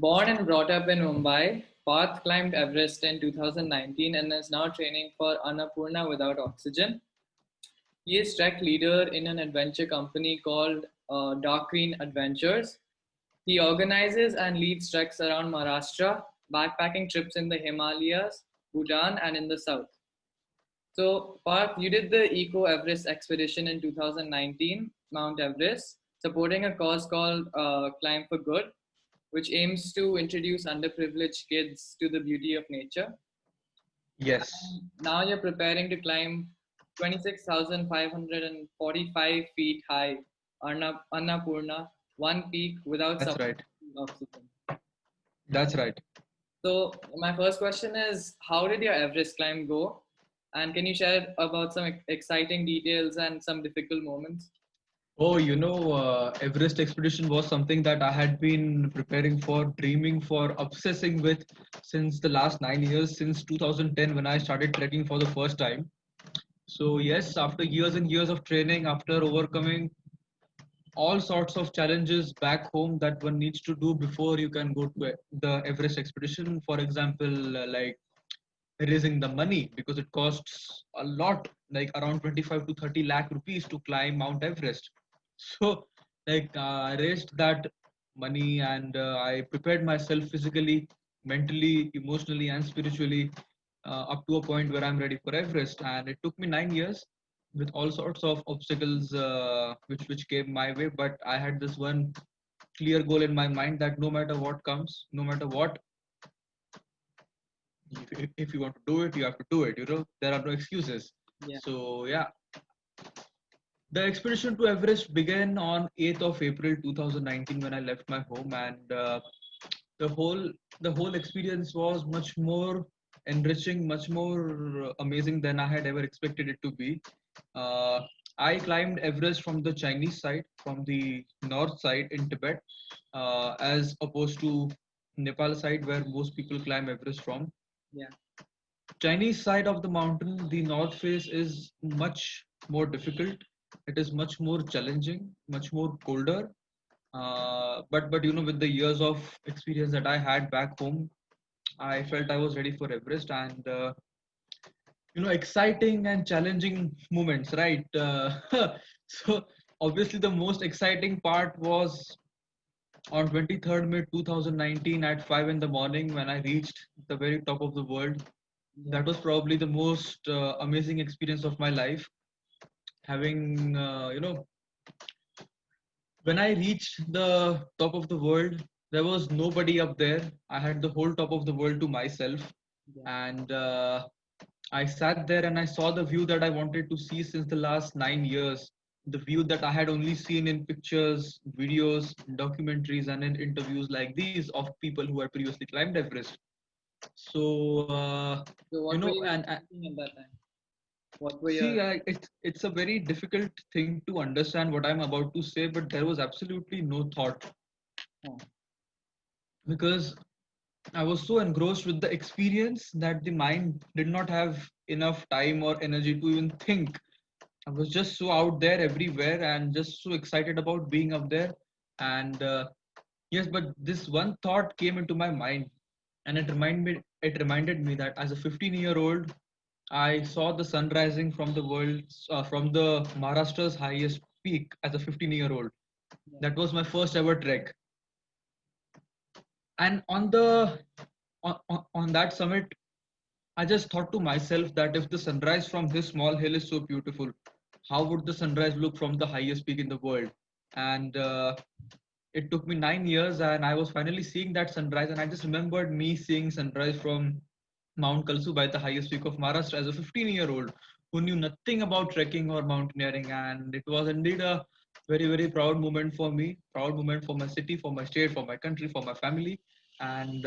Born and brought up in Mumbai, Parth climbed Everest in 2019 and is now training for Annapurna without oxygen. He is trek leader in an adventure company called Dark Green Adventures. He organizes and leads treks around Maharashtra, backpacking trips in the Himalayas, Bhutan, and in the south. So, Parth, you did the Eco Everest expedition in 2019, Mount Everest, supporting a cause called Climb for Good, which aims to introduce underprivileged kids to the beauty of nature. Yes, Now you're preparing to climb 26,545 feet high Annapurna, one peak without that's right. supplementary oxygen. That's right. So my first question is, how did your Everest climb go? And can you share about some exciting details and some difficult moments? Oh, Everest expedition was something that I had been preparing for, dreaming for, obsessing with since the last 9 years, since 2010 when I started trekking for the first time. So, yes, after years and years of training, after overcoming all sorts of challenges back home that one needs to do before you can go to the Everest expedition, for example, like raising the money because it costs a lot, like around 25 to 30 lakh rupees to climb Mount Everest. So, I raised that money and I prepared myself physically, mentally, emotionally, and spiritually up to a point where I'm ready for Everest. And it took me 9 years with all sorts of obstacles which came my way. But I had this one clear goal in my mind that no matter what comes, no matter what, if you want to do it, you have to do it. There are no excuses. Yeah. So yeah, the expedition to Everest began on 8th of April 2019 when I left my home, and the whole the whole experience was much more enriching, much more amazing than I had ever expected it to be. Uh, I climbed Everest from the Chinese side, from the north side in Tibet, as opposed to Nepal side where most people climb Everest from. Yeah. Chinese side of the mountain, the north face is much more difficult. It is much more challenging, much more colder. But with the years of experience that I had back home, I felt I was ready for Everest, and exciting and challenging moments, right? So obviously the most exciting part was on 23rd May 2019 at 5 in the morning when I reached the very top of the world. Yeah. That was probably the most amazing experience of my life. Having, when I reached the top of the world, there was nobody up there. I had the whole top of the world to myself. Yeah. And I sat there and I saw the view that I wanted to see since the last 9 years. The view that I had only seen in pictures, videos, documentaries, and in interviews like these of people who had previously climbed Everest. So, So what were you and thinking at that time? What were see, your it's a very difficult thing to understand what I'm about to say, but there was absolutely no thought oh, because I was so engrossed with the experience that the mind did not have enough time or energy to even think. I was just so out there everywhere and just so excited about being up there. And yes, but this one thought came into my mind, and it reminded me that as a 15-year-old, I saw the sun rising from from the Maharashtra's highest peak as a 15-year-old. yeah. That was my first ever trek, and on that summit, I just thought to myself that if the sunrise from this small hill is so beautiful, how would the sunrise look from the highest peak in the world? And it took me 9 years, and I was finally seeing that sunrise. And I just remembered me seeing sunrise from Mount Kalsubai, the highest peak of Maharashtra, as a 15-year-old who knew nothing about trekking or mountaineering. And it was indeed a very, very proud moment for me, proud moment for my city, for my state, for my country, for my family. And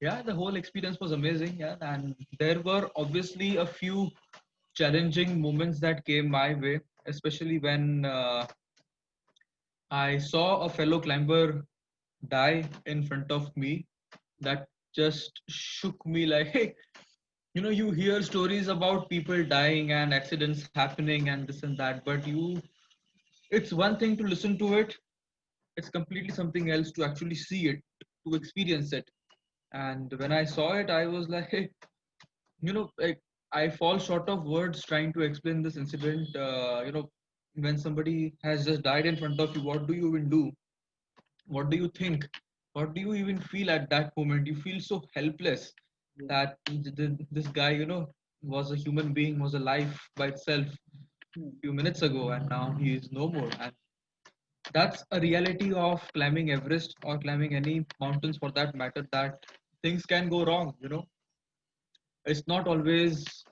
yeah, the whole experience was amazing. Yeah, and there were obviously a few challenging moments that came my way, especially when I saw a fellow climber die in front of me. That just shook me like, hey, you hear stories about people dying and accidents happening and this and that, but it's one thing to listen to it, it's completely something else to actually see it, to experience it. And when I saw it, I was like, hey, like I fall short of words trying to explain this incident. When somebody has just died in front of you, what do you even do? What do you think? What do you even feel at that moment? You feel so helpless Yeah. that this guy, was a human being, was alive by itself Hmm. few minutes ago, and now he is no more. And that's a reality of climbing Everest or climbing any mountains for that matter, that things can go wrong. It's not always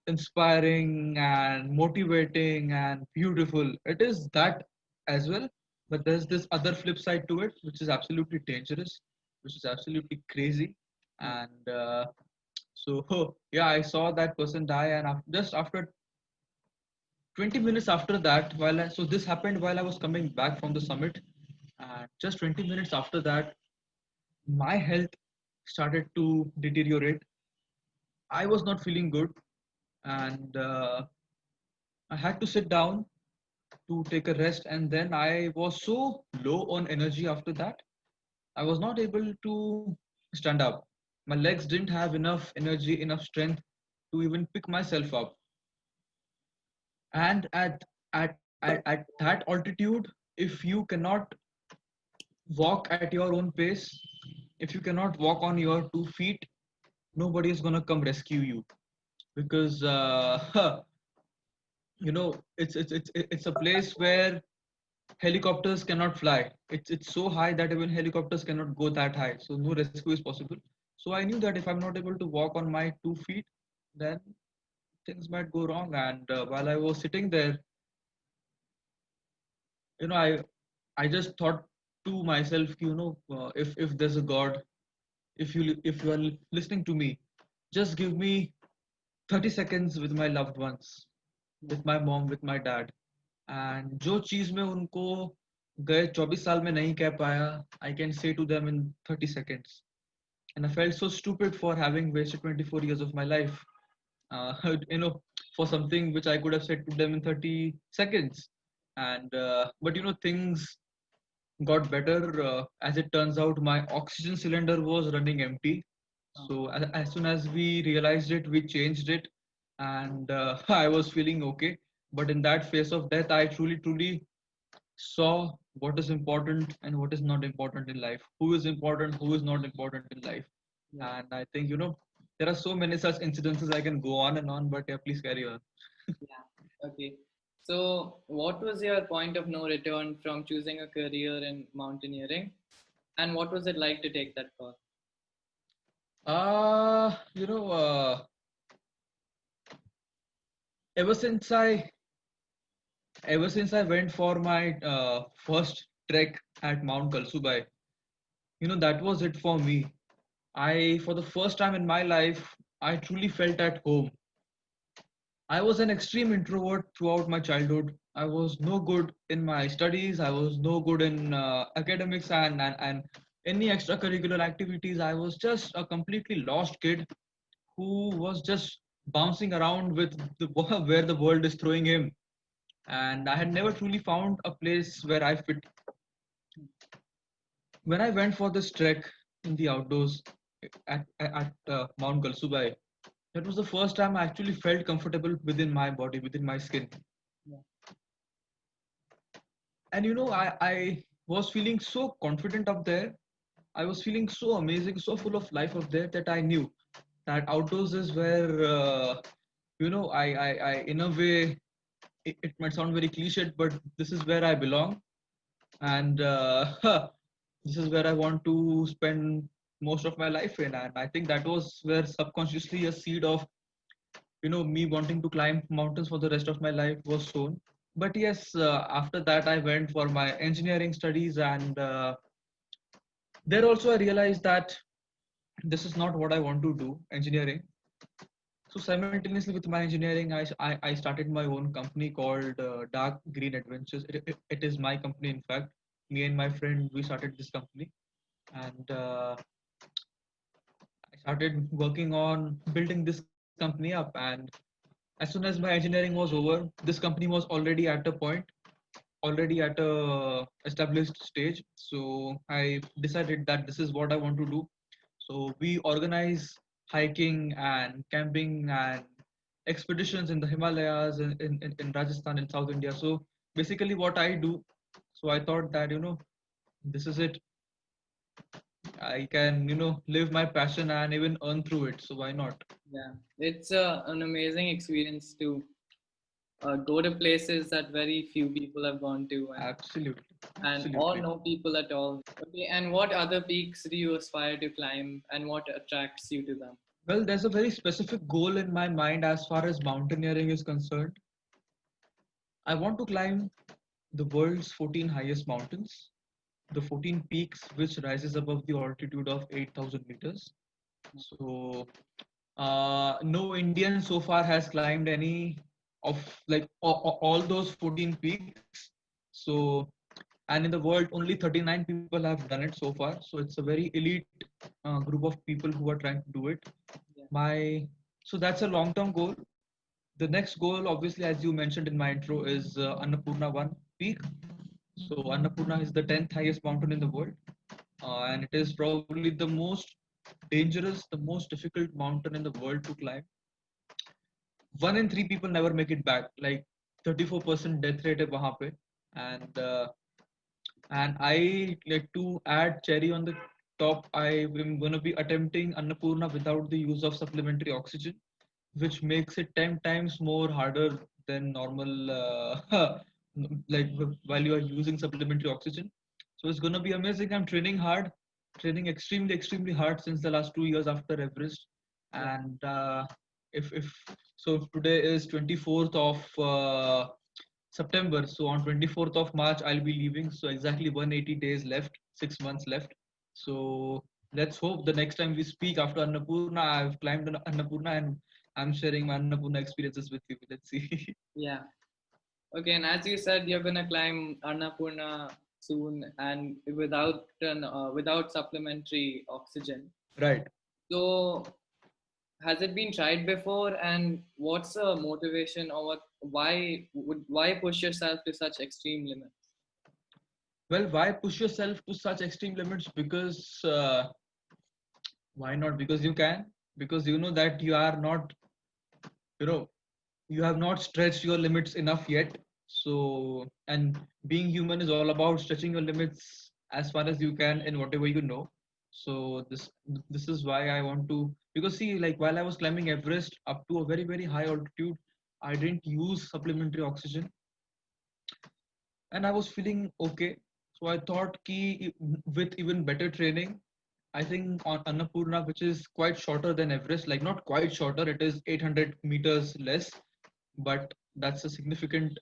inspiring and motivating and beautiful. It is that as well, but there's this other flip side to it, which is absolutely dangerous, which is absolutely crazy. Hmm. And so, yeah, I saw that person die, and just after 20 minutes after that, so this happened while I was coming back from the summit, and just 20 minutes after that, my health started to deteriorate. I was not feeling good, and I had to sit down to take a rest, and then I was so low on energy after that. I was not able to stand up. My legs didn't have enough energy, enough strength to even pick myself up. And at that altitude, if you cannot walk at your own pace, if you cannot walk on your 2 feet, nobody is gonna come rescue you, because it's a place where helicopters cannot fly. It's so high that even helicopters cannot go that high. So no rescue is possible. So I knew that if I'm not able to walk on my 2 feet, then things might go wrong. And while I was sitting there, you know, I I just thought to myself, if there's a God, if you are listening to me, just give me 30 seconds with my loved ones, Yeah. with my mom, with my dad. And जो चीज मैं उनको गए 24 साल में नहीं कह पाया, I can say to them in 30 seconds. And I felt so stupid for having wasted 24 years of my life, uh, you know for something which I could have said to them in 30 seconds. And but things got better. As it turns out, my oxygen cylinder was running empty. Uh, So as soon as we realized it, we changed it, and I was feeling okay. But in that phase of death, I truly saw what is important and what is not important in life. Who is important, who is not important in life. yeah. And I think there are so many such incidences I can go on and on. But yeah, please carry on. Yeah. Okay. So, what was your point of no return from choosing a career in mountaineering, and what was it like to take that path? Uh, you know, uh, ever since I ever since I went for my first trek at Mount Kalsubai, that was it for me. For the first time in my life, I truly felt at home. I was an extreme introvert throughout my childhood. I was no good in my studies. I was no good in academics and any extracurricular activities. I was just a completely lost kid who was just bouncing around with where the world is throwing him. And I had never truly found a place where I fit. When I went for this trek in the outdoors at Mount Galsubai, that was the first time I actually felt comfortable within my body, within my skin. Yeah. And I was feeling so confident up there. I was feeling so amazing, so full of life up there, that I knew that outdoors is where, I in a way, it might sound very cliched, but this is where I belong. And this is where I want to spend most of my life in. And I think that was where subconsciously a seed of me wanting to climb mountains for the rest of my life was sown. But yes, after that I went for my engineering studies, and there also I realized that this is not what I want to do, engineering. So simultaneously with my engineering, I started my own company called Dark Green Adventures. It is my company, in fact. Me and my friend, we started this company, and I started working on building this company up. And as soon as my engineering was over, this company was already at a point already at a established stage. So I decided that this is what I want to do. So we organize hiking and camping and expeditions in the Himalayas in Rajasthan in South India. So basically what I do. So I thought that this is it. I can live my passion and even earn through it. So why not? Yeah, it's an amazing experience to go to places that very few people have gone to, Absolutely, and or absolutely. no people at all. Okay, and what other peaks do you aspire to climb, and what attracts you to them? Well, there's a very specific goal in my mind as far as mountaineering is concerned. I want to climb the world's 14 highest mountains, the 14 peaks which rises above the altitude of 8,000 meters. So, no Indian so far has climbed any of like all those 14 peaks. So, and in the world, only 39 people have done it so far. So, it's a very elite group of people who are trying to do it. Yeah, My so that's a long-term goal. The next goal, obviously, as you mentioned in my intro, is Annapurna 1 peak. So Annapurna is the 10th highest mountain in the world, and it is probably the most dangerous, the most difficult mountain in the world to climb. 1 in 3 people never make it back. Like 34% death rate है वहाँ पे, and I like to add cherry on the top. I am gonna be attempting Annapurna without the use of supplementary oxygen, which makes it 10 times more harder than normal like while you are using supplementary oxygen. So it's gonna be amazing. I'm training hard, training extremely hard since the last 2 years after Everest. yeah, And if so, if today is 24th of September. So on 24th of March, I'll be leaving. So exactly 180 days left, 6 months left. So let's hope the next time we speak after Annapurna, I've climbed Annapurna and I'm sharing my Annapurna experiences with you. Let's see. yeah. Okay, and as you said, you're gonna climb Annapurna soon, and without supplementary oxygen. Right. So, has it been tried before, and what's the motivation, or why push yourself to such extreme limits? Well, why push yourself to such extreme limits? Because why not? Because you can. Because you know that you are not, you know, you have not stretched your limits enough yet. So, and being human is all about stretching your limits as far as you can in whatever you know. So this is why I want to, because see, like while I was climbing Everest up to a very high altitude, I didn't use supplementary oxygen and I was feeling okay. So I thought ki with even better training, I think on Annapurna, which is quite shorter than Everest, like not quite shorter, it is 800 meters less, but that's a significant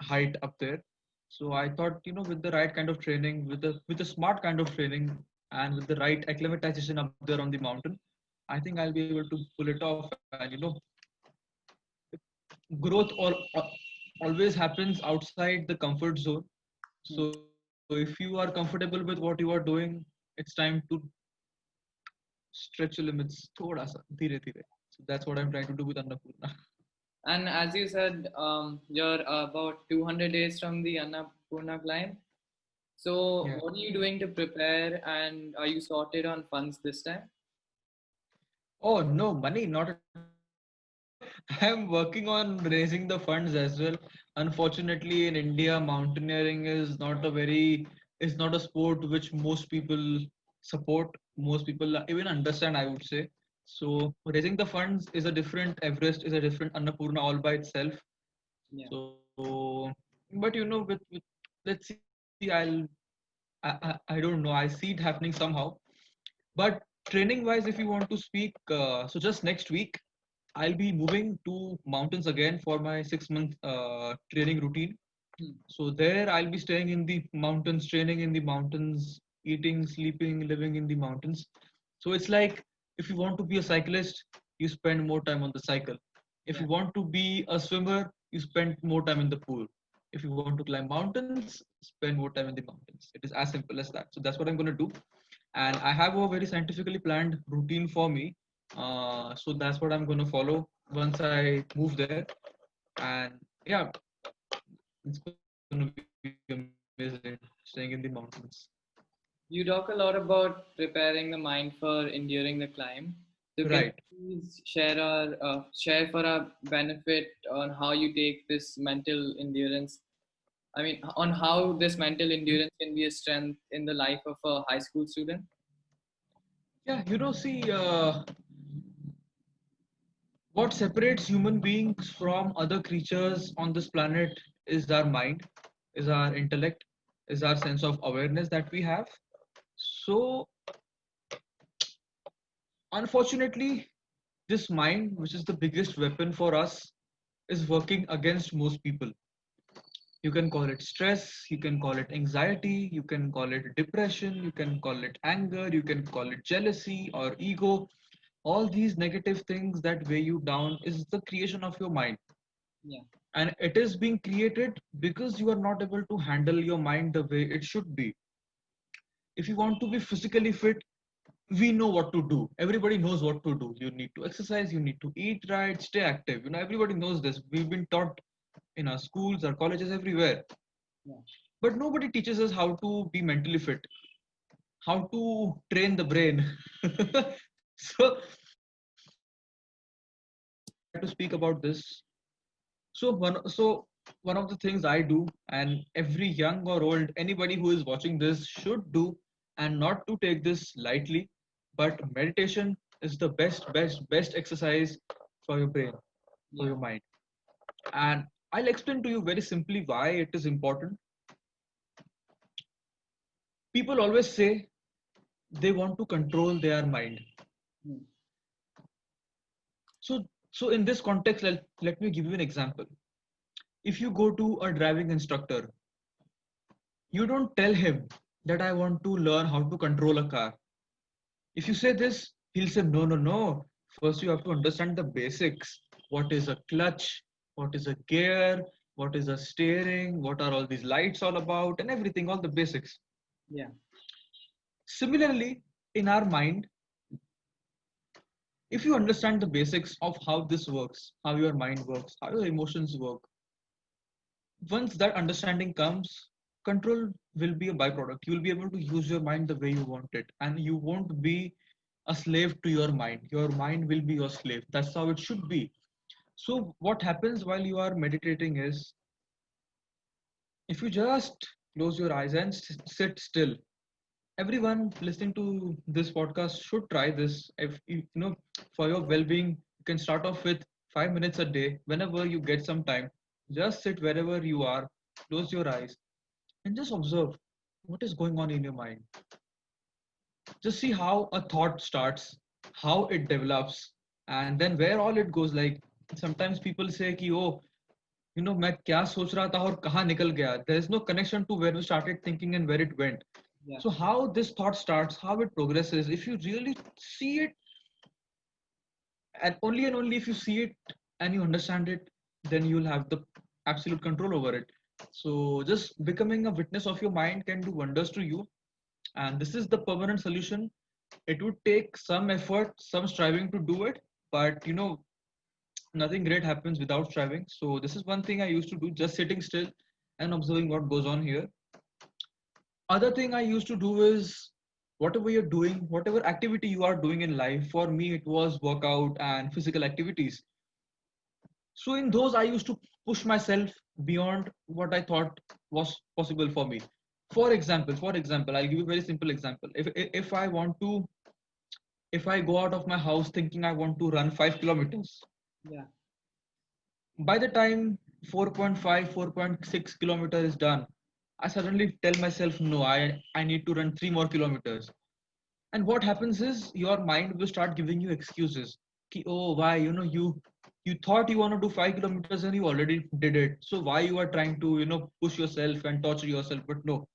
height up there. So I thought, with the right kind of training, with a smart kind of training, and with the right acclimatization up there on the mountain, I think I'll be able to pull it off. And growth always happens outside the comfort zone. So if you are comfortable with what you are doing, it's time to stretch your limits thoda sa, dheere dheere. So that's what I'm trying to do with Annapurna. And as you said, you're about 200 days from the Annapurna climb. So, Yeah. what are you doing to prepare, and are you sorted on funds this time? Oh no, money, not at all. I'm working on raising the funds as well. Unfortunately, in India, mountaineering is not a sport which most people support. Most people even understand, I would say. So raising the funds is a different Everest, is a different Annapurna all by itself. Yeah, So, but with let's see, I don't know. I see it happening somehow. But training wise, if you want to speak, so just next week, I'll be moving to mountains again for my 6 month training routine. hmm, So there I'll be staying in the mountains, training in the mountains, eating, sleeping, living in the mountains. So it's like if you want to be a cyclist, you spend more time on the cycle. If yeah. you want to be a swimmer, you spend more time in the pool. If you want to climb mountains, spend more time in the mountains. It is as simple as that. So that's what I'm going to do. And I have a very scientifically planned routine for me. So that's what I'm going to follow once I move there. And yeah, it's going to be amazing. staying in the mountains. You talk a lot about preparing the mind for enduring the climb. So can you Right. please share for our benefit on how you take this mental endurance? I mean, on how this mental endurance can be a strength in the life of a high school student? Yeah, see, what separates human beings from other creatures on this planet is our mind, is our intellect, is our sense of awareness that we have. So, unfortunately, this mind, which is the biggest weapon for us, is working against most people. You can call it stress, you can call it anxiety, you can call it depression, you can call it anger, you can call it jealousy or ego. All these negative things that weigh you down is the creation of your mind. Yeah, And it is being created because you are not able to handle your mind the way it should be. If you want to be physically fit, we know what to do. Everybody knows what to do. You need to exercise, you need to eat right, stay active. Everybody knows this. We've been taught in our schools, our colleges, everywhere. yeah, But nobody teaches us how to be mentally fit, how to train the brain. So I would like to speak about this. So one of the things I do, and every young or old, anybody who is watching this should do, and not to take this lightly, but meditation is the best exercise for your brain, for yeah, your mind. And I'll explain to you very simply why it is important. People always say they want to control their mind. mm, So in this context, let me give you an example. If you go to a driving instructor, you don't tell him that I want to learn how to control a car. If you say this, he'll say, no, no, no. First, you have to understand the basics. What is a clutch? What is a gear? What is a steering? What are all these lights all about? And everything, all the basics. yeah, Similarly, in our mind, if you understand the basics of how this works, how your mind works, how your emotions work, once that understanding comes, control will be a byproduct. You will be able to use your mind the way you want it, and you won't be a slave to your mind. Your mind will be your slave. That's how it should be. So, what happens while you are meditating is if you just close your eyes and sit still. Everyone listening to this podcast should try this. If for your well-being, you can start off with 5 minutes a day. Whenever you get some time, just sit wherever you are, close your eyes, and just observe what is going on in your mind. Just see how a thought starts, how it develops, and then where all it goes. Like sometimes people say कि oh, मैं क्या सोच रहा था और कहाँ निकल गया. There is no connection to where we started thinking and where it went. yeah, So how this thought starts, how it progresses, if you really see it, and only if you see it and you understand it, then you'll have the absolute control over it. So just becoming a witness of your mind can do wonders to you. And this is the permanent solution. It would take some effort, some striving to do it, but nothing great happens without striving. So this is one thing I used to do, just sitting still and observing what goes on here. Other thing I used to do is whatever you're doing, whatever activity you are doing in life, for me it was workout and physical activities. So in those I used to push myself beyond what I thought was possible for me. For example, I'll give you a very simple example. If I go out of my house thinking I want to run 5 kilometers, yeah, by the time 4.5, 4.6 kilometer is done, I suddenly tell myself, no, I need to run 3 more kilometers. And what happens is your mind will start giving you excuses. Ki, oh, why? You thought you want to do 5 kilometers and you already did it. So why you are trying to, push yourself and torture yourself? But no,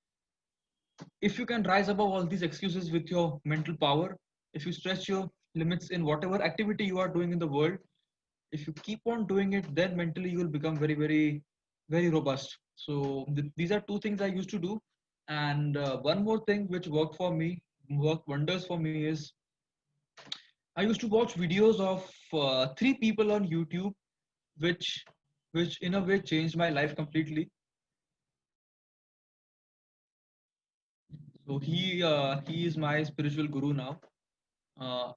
if you can rise above all these excuses with your mental power, if you stretch your limits in whatever activity you are doing in the world, if you keep on doing it, then mentally you will become very, very, very robust. So these are two things I used to do. And one more thing which worked wonders for me is I used to watch videos of three people on YouTube, which which in a way changed my life completely. So he is my spiritual guru now. uh,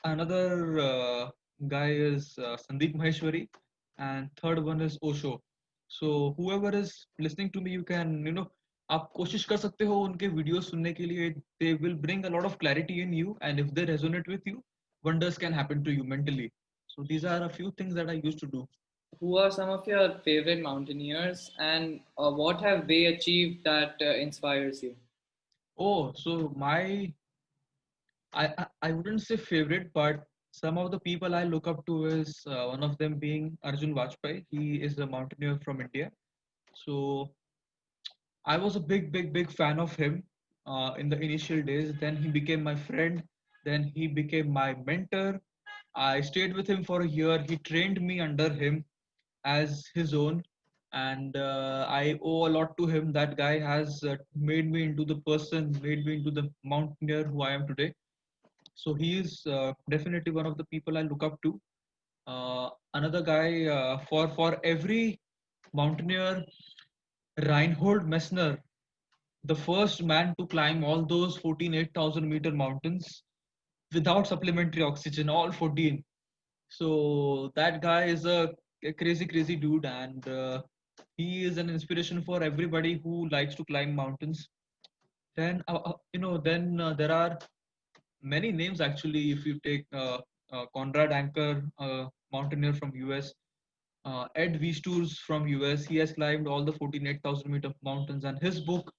Another guy is Sandeep Maheshwari, and third one is Osho. So whoever is listening to me, you can, आप कोशिश कर सकते हो उनके videos सुनने के लिए. They will bring a lot of clarity in you, and if they resonate with you, wonders can happen to you mentally. So these are a few things that I used to do. Who are some of your favorite mountaineers, and what have they achieved that inspires you? Oh, so I wouldn't say favorite, but some of the people I look up to is one of them being Arjun Vajpayee. He is a mountaineer from India. So I was a big fan of him in the initial days. Then he became my friend. Then he became my mentor. I stayed with him for a year. He trained me under him as his own, and I owe a lot to him. That guy has made me into the person, made me into the mountaineer who I am today. So he is definitely one of the people I look up to. Another guy, for every mountaineer, Reinhold Messner, the first man to climb all those 14 8,000-meter mountains without supplementary oxygen, all 14. So that guy is a crazy dude, and he is an inspiration for everybody who likes to climb mountains. Then there are many names actually. If you take Conrad Anker, mountaineer from US, Ed Wiesturs from US, he has climbed all the 14 8,000-meter mountains, and his book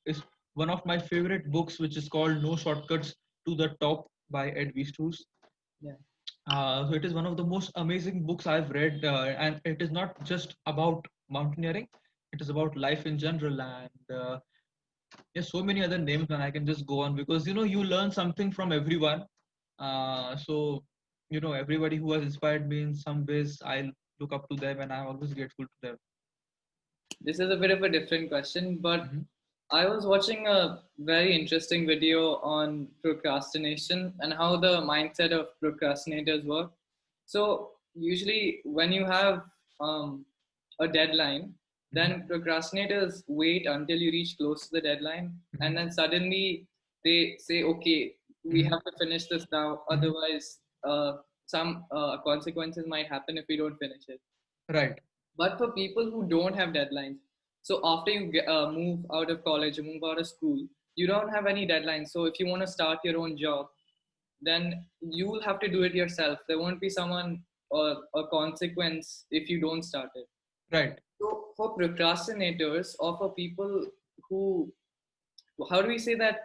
is one of my favorite books, which is called No Shortcuts to the Top by Ed Wiesturs. Yeah. So it is one of the most amazing books I've read, and it is not just about mountaineering; it is about life in general, and there's so many other names, and I can just go on because you learn something from everyone. So everybody who has inspired me in some ways, I look up to them, and I'm always grateful to them. This is a bit of a different question, but Hmm. I was watching a very interesting video on procrastination and how the mindset of procrastinators work. So, usually, when you have a deadline, Hmm. then procrastinators wait until you reach close to the deadline, and then suddenly they say, okay, we Hmm. have to finish this now, Hmm. otherwise, some consequences might happen if we don't finish it. Right. But for people who don't have deadlines, so after you move out of college or move out of school, you don't have any deadlines. So if you want to start your own job, then you will have to do it yourself. There won't be someone or a consequence if you don't start it. Right. So for procrastinators or for people who, how do we say that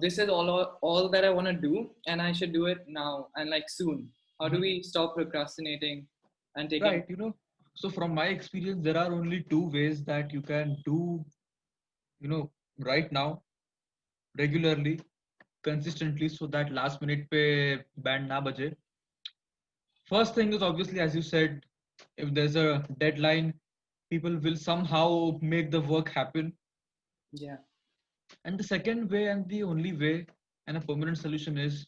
this is all that I want to do and I should do it now and like soon? How do Hmm. we stop procrastinating and taking? Right. So from my experience, there are only two ways that you can do, right now, regularly, consistently, so that last minute pe band na baje. First thing is obviously, as you said, if there's a deadline, people will somehow make the work happen. Yeah. And the second way, and the only way, and a permanent solution is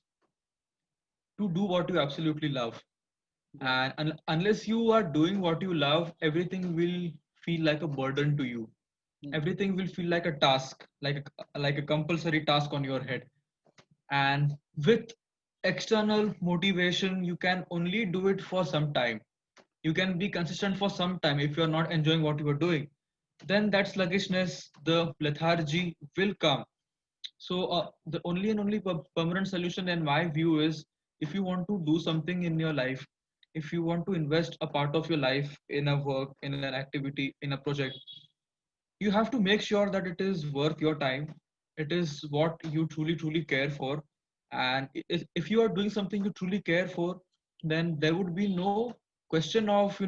to do what you absolutely love. Yeah. And unless you are doing what you love, everything will feel like a burden to you. Hmm. Everything will feel like a task, like a compulsory task on your head. And with external motivation, you can only do it for some time. You can be consistent for some time. If you're not enjoying what you are doing, then that sluggishness, the lethargy will come. So the only and only permanent solution in my view is, if you want to do something in your life, if you want to invest a part of your life in a work, in an activity, in a project, you have to make sure that it is worth your time. It is what you truly care for. And if you are doing something you truly care for, then there would be no question of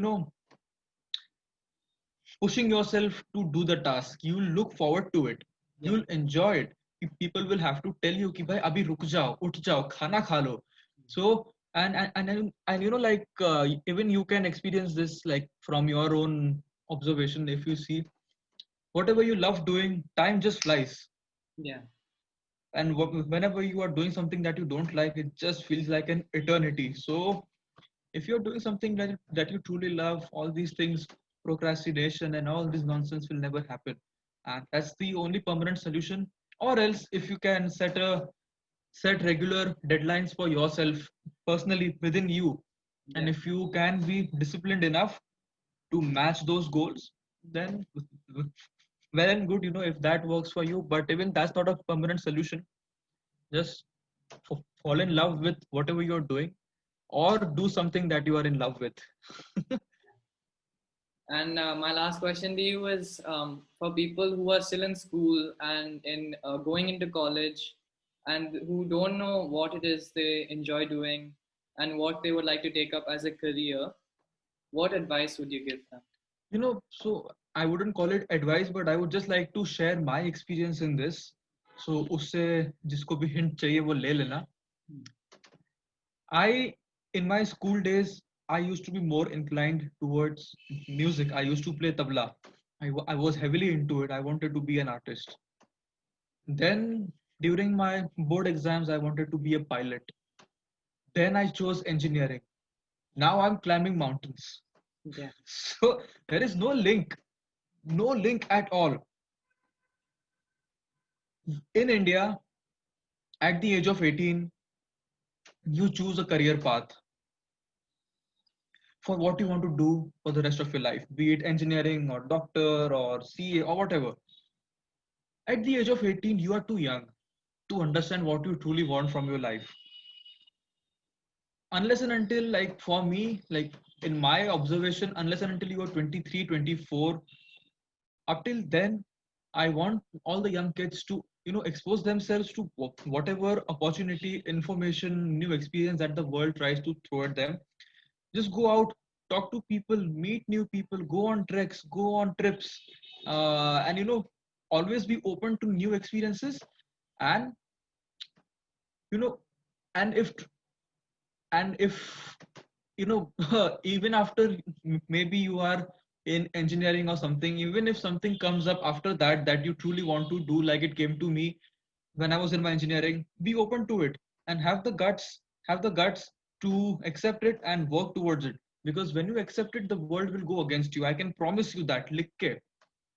pushing yourself to do the task. You will look forward to it. You Yeah. will enjoy it. People will have to tell you ki bhai abhi ruk jao, ut jao, khana kha lo. So like even you can experience this like from your own observation. If you see whatever you love doing, time just flies. Yeah. And whenever you are doing something that you don't like, it just feels like an eternity. So if you're doing something that you truly love, all these things, procrastination and all this nonsense will never happen. And that's the only permanent solution. or else if you can set regular deadlines for yourself personally within you, and Yeah. if you can be disciplined enough to match those goals, then well and good, if that works for you. But even that's not a permanent solution. Just fall in love with whatever you're doing, or do something that you are in love with. And my last question to you is, for people who are still in school and in going into college, and who don't know what it is they enjoy doing and what they would like to take up as a career, what advice would you give them? So I wouldn't call it advice, but I would just like to share my experience in this. So usse jisko bhi hint chahiye wo le lena. I In my school days, I used to be more inclined towards music. I used to play tabla. I was heavily into it. I wanted to be an artist. Then during my board exams, I wanted to be a pilot. Then I chose engineering. Now I'm climbing mountains. Yeah. So there is no link at all. In India, at the age of 18, you choose a career path for what you want to do for the rest of your life, be it engineering or doctor or CA or whatever. At the age of 18, you are too young to understand what you truly want from your life. Unless and until, like for me, like in my observation, unless and until you are 23, 24, up till then, I want all the young kids to, expose themselves to whatever opportunity, information, new experience that the world tries to throw at them. Just go out, talk to people, meet new people, go on treks, go on trips, and always be open to new experiences. And you know and if even after, maybe you are in engineering or something, even if something comes up after that that you truly want to do, like it came to me when I was in my engineering, be open to it and have the guts to accept it and work towards it. Because when you accept it, the world will go against you. I can promise you that. Likke.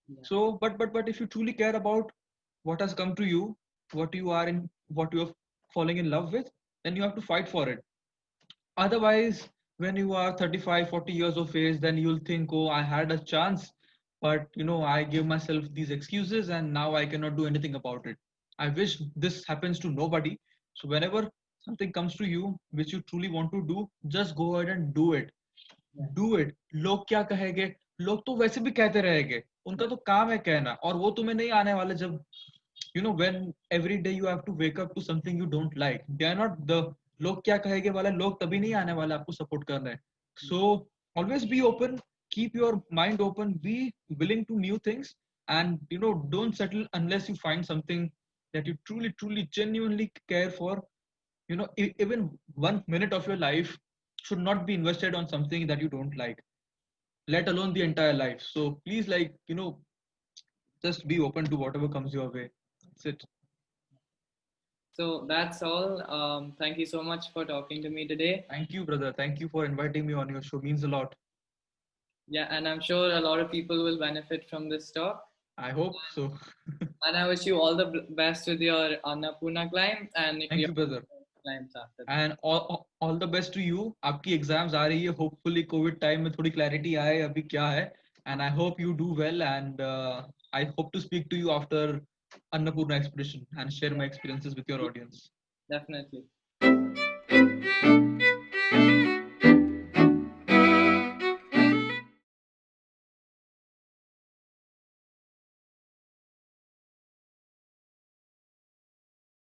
Yeah. So, but if you truly care about what has come to you, what you are falling in love with, then you have to fight for it. Otherwise, when you are 35, 40 years of age, then you'll think, oh, I had a chance, but I give myself these excuses and now I cannot do anything about it. I wish this happens to nobody. So whenever something comes to you which you truly want to do, just go ahead and do it. Yeah. Do it लोग क्या कहेंगे लोग तो वैसे भी कहते रहेंगे उनका Yeah. तो काम है कहना और वो तुम्हें नहीं आने वाले जब when every day you have to wake up to something you don't like they are not the लोग क्या कहेंगे वाले लोग तभी नहीं आने वाले आपको सपोर्ट करने so always be open, keep your mind open, be willing to new things, and don't settle unless you find something that you truly genuinely care for. Even 1 minute of your life should not be invested on something that you don't like, let alone the entire life. So please, just be open to whatever comes your way. That's it. So that's all. Thank you so much for talking to me today. Thank you, brother. Thank you for inviting me on your show. Means a lot. Yeah, and I'm sure a lot of people will benefit from this talk. I hope so. And I wish you all the best with your Annapurna climb and Thank your you, brother. climbs after that. And all the best to you. आपकी exams आ रही है, hopefully Covid time में थोड़ी clarity आए अभी क्या है. And I hope you do well, and I hope to speak to you after Annapurna expedition and share Yeah, my experiences with your audience. definitely.